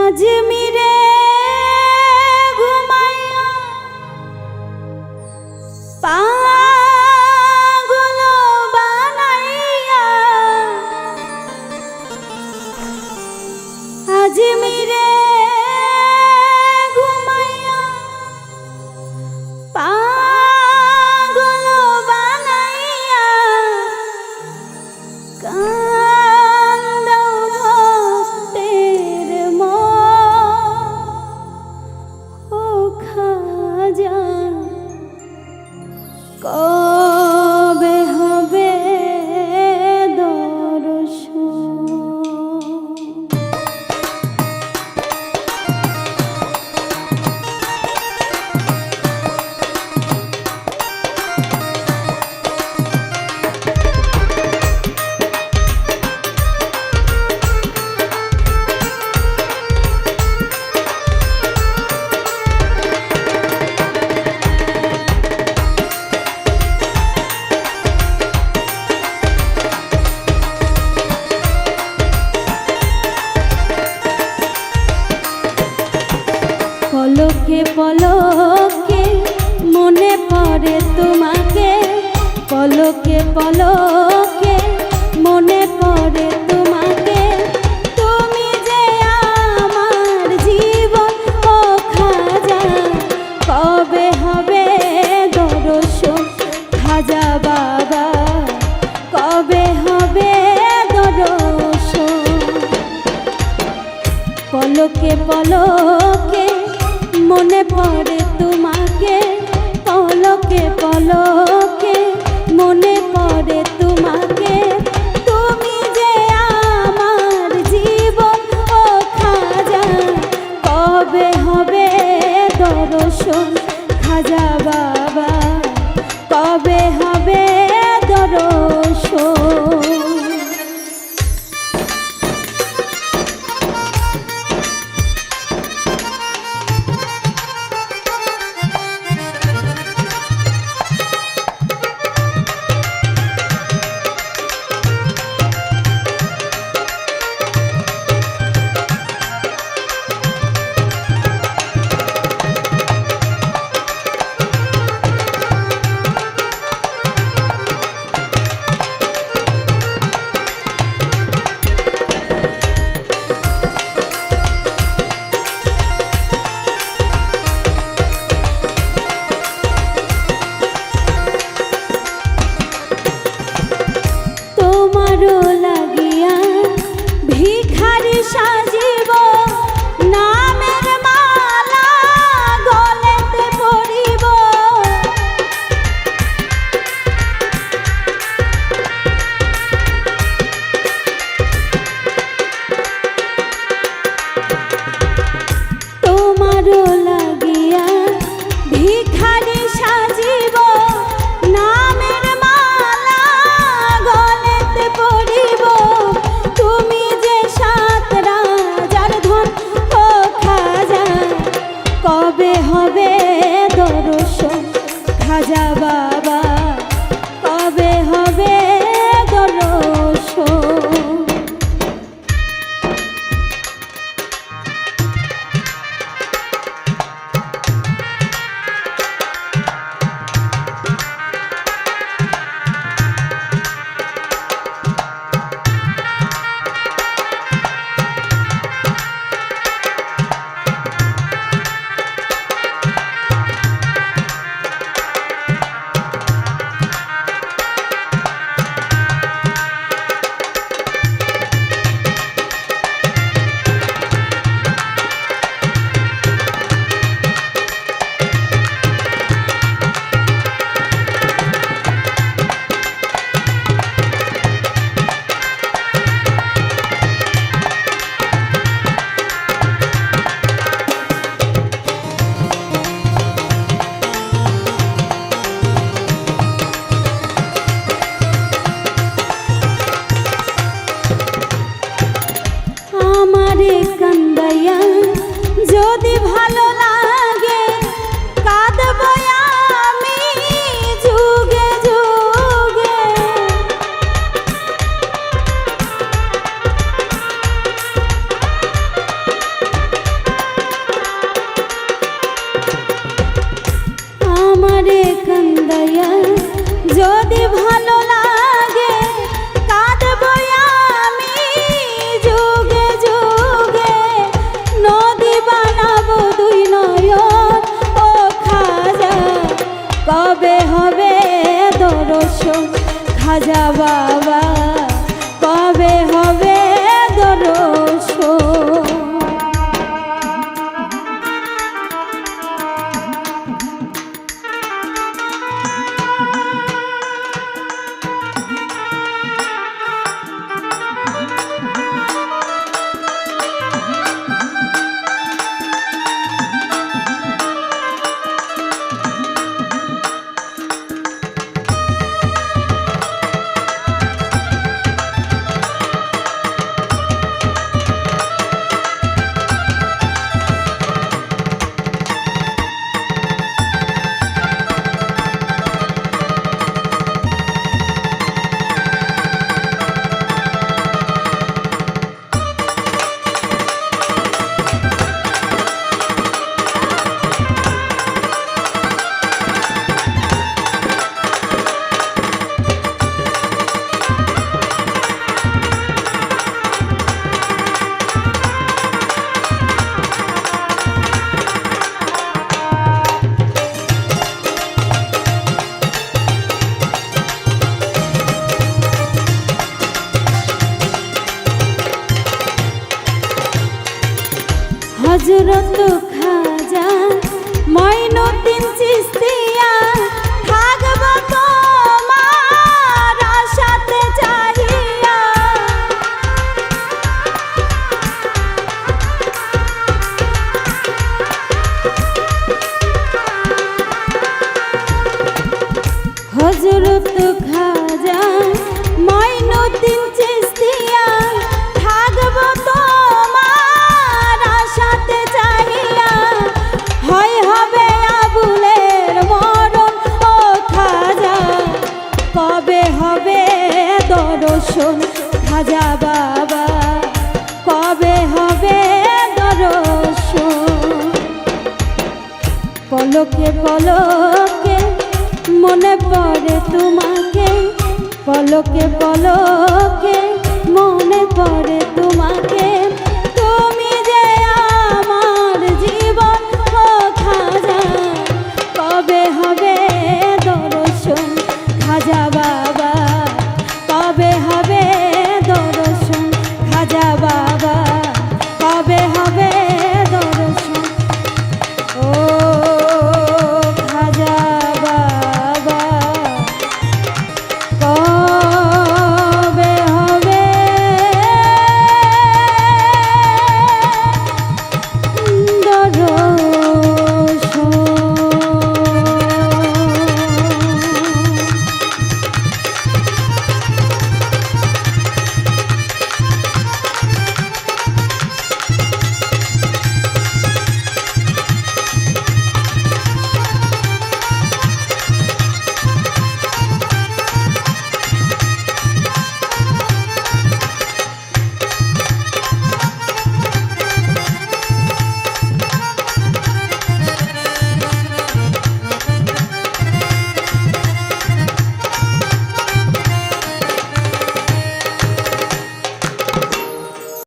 আজমিরে ঘুমাইয়া পাগল বানাইয়া আজমিরে ঘুমাইয়া পাগল বানাইয়া কবে হবে দর্শন। পলকে পলকে মনে পড়ে তোমাকে, পলকে পলকে মনে পড়ে তোমাকে। তুমি যে আমার জীবন ও খাজা, কবে হবে দর্শন খাজা বাবা, কবে হবে দর্শন। পলকে পলকে মনে পড়ে তোমাকে, পলকে পলকে মনে পড়ে তোমাকে। তুমি যে আমার জীবন ও খাজা, কবে হবে দর্শন খাজা বাবা, কবে হবে দর্শন। লাগিয়া ভিখারি সাজিব, নামের মালা গলেতে পরিব। তোমারও লাগিয়া ভিখারি সাজিব, নামের মালা গলেতে পরিব। তুমি যে সাত রাজার ধন ও খাজা, কবে হবে দর্শন খাজা বাবা, কবে হবে দর্শন। আমারে কান্দাইয়া যদি ভালো লাগে, কাঁদব আমি যুগে যুগে। হযরত খাজা মঈনুদ্দিন চিশতিয়া থাকব তোমার আশাতে চাহিয়া। হযরত খাজা মঈনুদ্দিন চিশতিয়া থাকব তোমার আশাতে চাহিয়া। হয় হবে আবুলের মরণ ও খাজা, কবে হবে দর্শন খাজা বাবা, কবে হবে দর্শন। পলকে পলকে মনে পড়ে তোমাকে, পলকে পলকে মনে পড়ে তোমাকে।